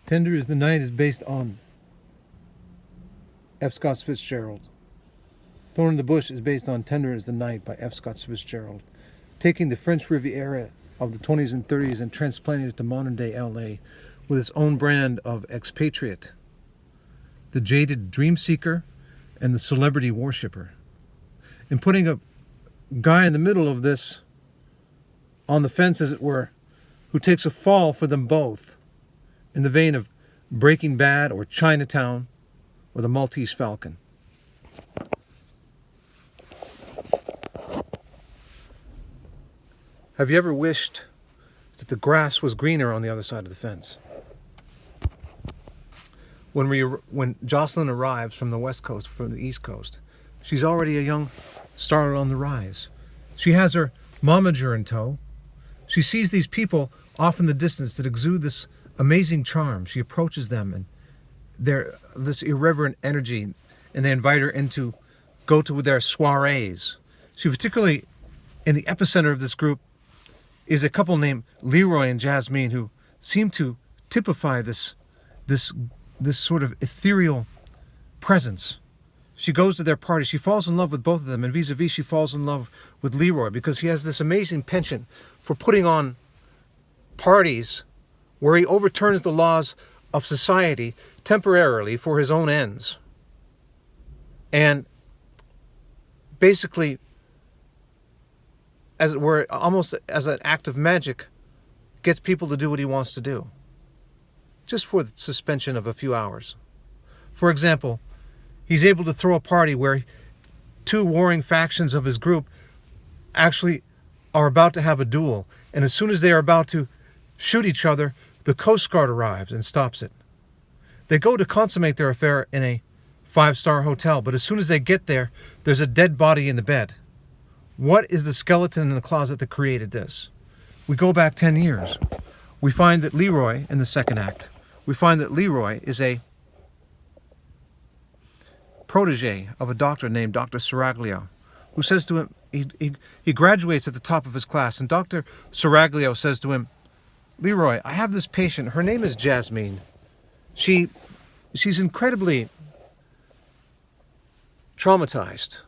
Tender as the Night is based on F. Scott Fitzgerald. Thorn in the Bush is based on Tender as the Night by F. Scott Fitzgerald, taking the French Riviera of the 20s and 30s and transplanting it to modern-day LA with its own brand of expatriate, the jaded dream seeker, and the celebrity worshipper. And putting a guy in the middle of this, on the fence as it were, who takes a fall for them both, in the vein of Breaking Bad or Chinatown or the Maltese Falcon. Have you ever wished that the grass was greener on the other side of the fence? When Jocelyn arrives from the West Coast, from the East Coast, she's already a young starlet on the rise. She has her momager in tow. She sees these people off in the distance that exude this amazing charm. She approaches them and they're this irreverent energy, and they invite her in to go to their soirees. She particularly, in the epicenter of this group, is a couple named Leroy and Jasmine, who seem to typify this sort of ethereal presence. She goes to their party. She falls in love with both of them, and vis-a-vis, she falls in love with Leroy because he has this amazing penchant for putting on parties where he overturns the laws of society temporarily for his own ends. And basically, as it were, almost as an act of magic, gets people to do what he wants to do, just for the suspension of a few hours. For example, he's able to throw a party where two warring factions of his group actually are about to have a duel, and as soon as they are about to shoot each other, the Coast Guard arrives and stops it. They go to consummate their affair in a 5-star hotel, but as soon as they get there, there's a dead body in the bed. What is the skeleton in the closet that created this? We go back 10 years. We find that Leroy, in the second act, we find that Leroy is a protege of a doctor named Dr. Seraglio, who says to him, he graduates at the top of his class, and Dr. Seraglio says to him, Leroy, I have this patient. Her name is Jasmine. She's incredibly traumatized,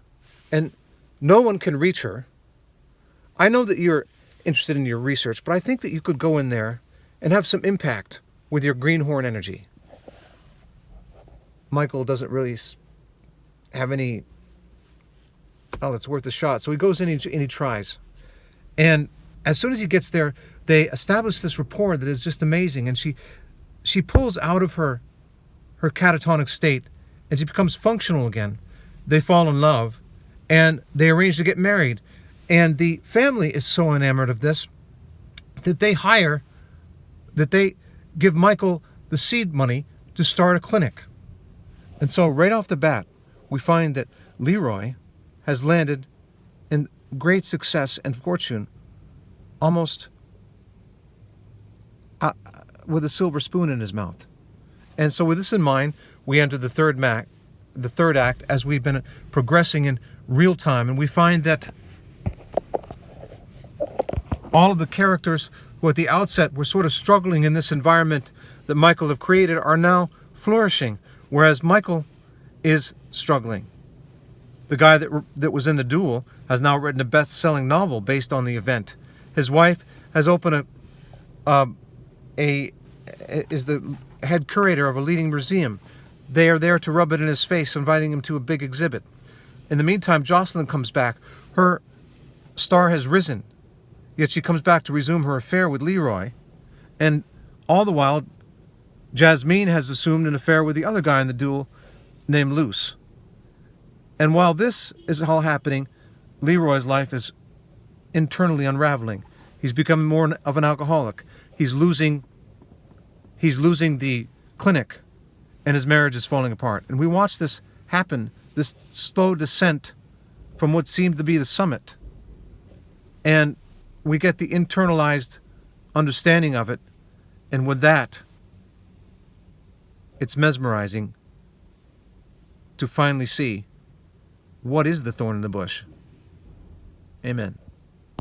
and no one can reach her. I know that you're interested in your research, but I think that you could go in there and have some impact with your greenhorn energy. Michael doesn't really have any, it's worth a shot. So he goes in and he tries. And as soon as he gets there, they establish this rapport that is just amazing. And she pulls out of her catatonic state and she becomes functional again. They fall in love and they arrange to get married. And the family is so enamored of this that they give Michael the seed money to start a clinic. And so right off the bat, we find that Leroy has landed in great success and fortune, almost with a silver spoon in his mouth. And so with this in mind, we enter the third act as we've been progressing in real time, and we find that all of the characters who at the outset were sort of struggling in this environment that Michael have created are now flourishing, whereas Michael is struggling. The guy that was in the duel has now written a best-selling novel based on the event. His wife has opened is the head curator of a leading museum. They are there to rub it in his face, inviting him to a big exhibit. In the meantime, Jocelyn comes back. Her star has risen, yet she comes back to resume her affair with Leroy. And all the while, Jasmine has assumed an affair with the other guy in the duel named Luce. And while this is all happening, Leroy's life is internally unraveling. He's becoming more of an alcoholic. He's losing the clinic, and his marriage is falling apart. And we watch this happen, this slow descent from what seemed to be the summit. And we get the internalized understanding of it. And with that, it's mesmerizing to finally see what is the thorn in the bush. Amen.